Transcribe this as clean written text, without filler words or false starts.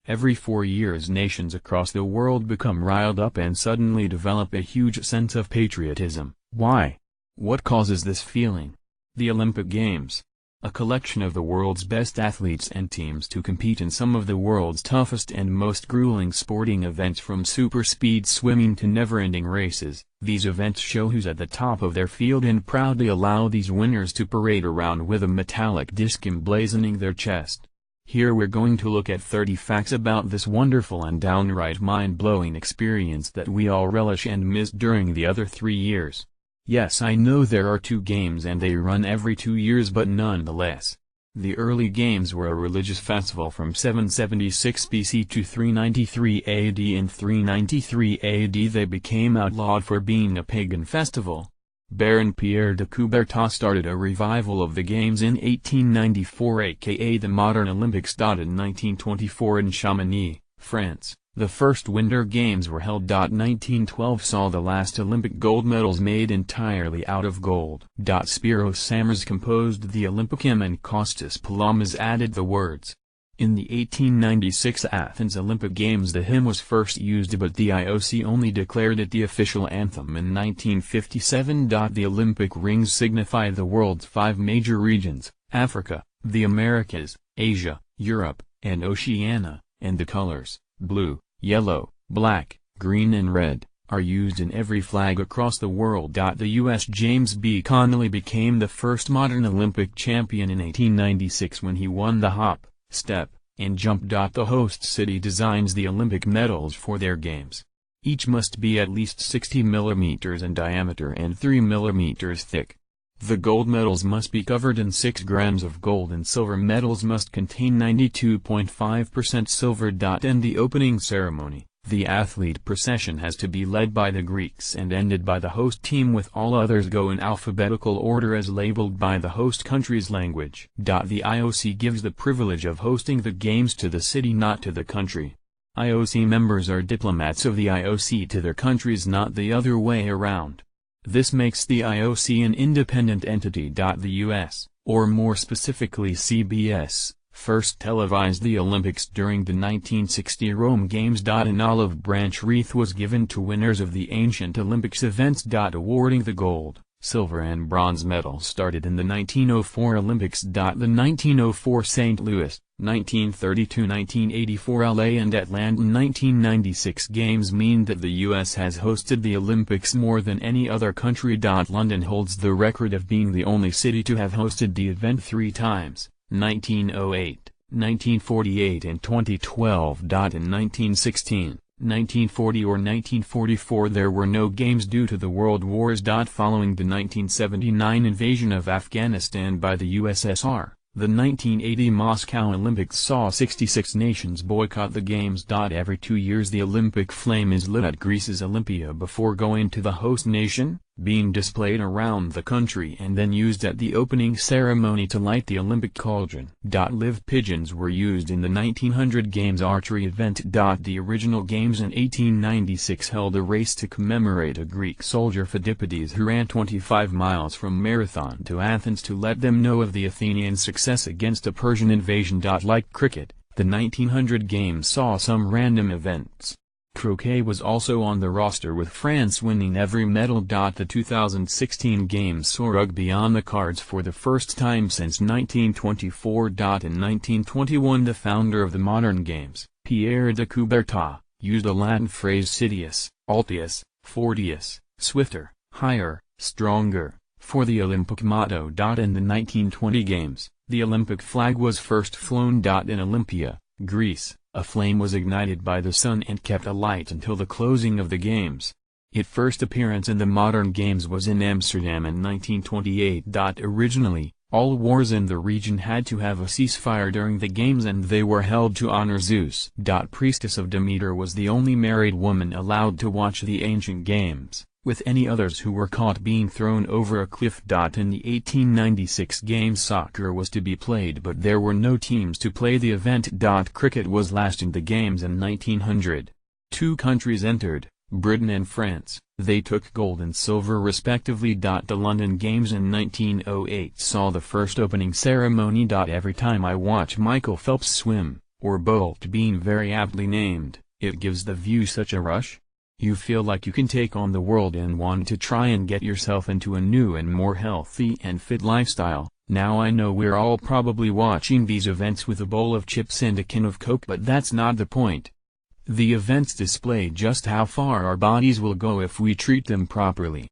Every 4 years nations across the world become riled up and suddenly develop a huge sense of patriotism. Why? What causes this feeling? The Olympic Games. A collection of the world's best athletes and teams to compete in some of the world's toughest and most grueling sporting events, from super-speed swimming to never-ending races. These events show who's at the top of their field and proudly allow these winners to parade around with a metallic disc emblazoning their chest. Here we're going to look at 30 facts about this wonderful and downright mind-blowing experience that we all relish and miss during the other 3 years. Yes, I know there are 2 games and they run every 2 years, but nonetheless. The early games were a religious festival from 776 BC to 393 AD. In 393 AD they became outlawed for being a pagan festival. Baron Pierre de Coubertin started a revival of the games in 1894, aka the modern Olympics. In 1924 in Chamonix, France, the first Winter Games were held. 1912 saw the last Olympic gold medals made entirely out of gold. Spiros Samars composed the Olympic hymn and Kostas Palamas added the words. In the 1896 Athens Olympic Games the hymn was first used, but the IOC only declared it the official anthem in 1957. The Olympic rings signify the world's 5 major regions: Africa, the Americas, Asia, Europe, and Oceania, and the colors, blue, yellow, black, green and red, are used in every flag across the world. The U.S. James B. Connolly became the first modern Olympic champion in 1896 when he won the hop, step, and jump. The host city designs the Olympic medals for their games. Each must be at least 60 mm in diameter and 3 mm thick. The gold medals must be covered in 6 grams of gold, and silver medals must contain 92.5% silver. In the opening ceremony, the athlete procession has to be led by the Greeks and ended by the host team, with all others go in alphabetical order as labeled by the host country's language. The IOC gives the privilege of hosting the games to the city, not to the country. IOC members are diplomats of the IOC to their countries, not the other way around. This makes the IOC an independent entity. The U.S., or more specifically CBS, first televised the Olympics during the 1960 Rome Games. An olive branch wreath was given to winners of the ancient Olympics events. Awarding the gold, silver and bronze medals started in the 1904 Olympics. The 1904 St. Louis, 1932-1984 LA and Atlanta 1996 Games mean that the U.S. has hosted the Olympics more than any other country. London holds the record of being the only city to have hosted the event 3 times, 1908, 1948 and 2012. In 1916, 1940 or 1944 there were no games due to the World Wars. Following the 1979 invasion of Afghanistan by the USSR, the 1980 Moscow Olympics saw 66 nations boycott the games. Every 2 years the Olympic flame is lit at Greece's Olympia before going to the host nation, being displayed around the country and then used at the opening ceremony to light the Olympic cauldron. Live pigeons were used in the 1900 Games archery event. The original Games in 1896 held a race to commemorate a Greek soldier Phidippides who ran 25 miles from Marathon to Athens to let them know of the Athenian success against a Persian invasion. Like cricket, the 1900 Games saw some random events. Croquet was also on the roster, with France winning every medal. The 2016 Games saw rugby on the cards for the first time since 1924. In 1921 the founder of the modern games, Pierre de Coubertin, used a Latin phrase citius, altius, fortius, swifter, higher, stronger, for the Olympic motto. In the 1920 Games, the Olympic flag was first flown. In Olympia, Greece, a flame was ignited by the sun and kept alight until the closing of the games. Its first appearance in the modern games was in Amsterdam in 1928. Originally, all wars in the region had to have a ceasefire during the games, and they were held to honor Zeus. Priestess of Demeter was the only married woman allowed to watch the ancient games, with any others who were caught being thrown over a cliff. In the 1896 Games soccer was to be played, but there were no teams to play the event. Cricket was last in the games in 1900. 2 countries entered, Britain and France. They took gold and silver respectively. The London Games in 1908 saw the first opening ceremony. Every time I watch Michael Phelps swim, or bolt being very aptly named, it gives the view such a rush? You feel like you can take on the world and want to try and get yourself into a new and more healthy and fit lifestyle. Now I know we're all probably watching these events with a bowl of chips and a can of Coke, but that's not the point. The events display just how far our bodies will go if we treat them properly.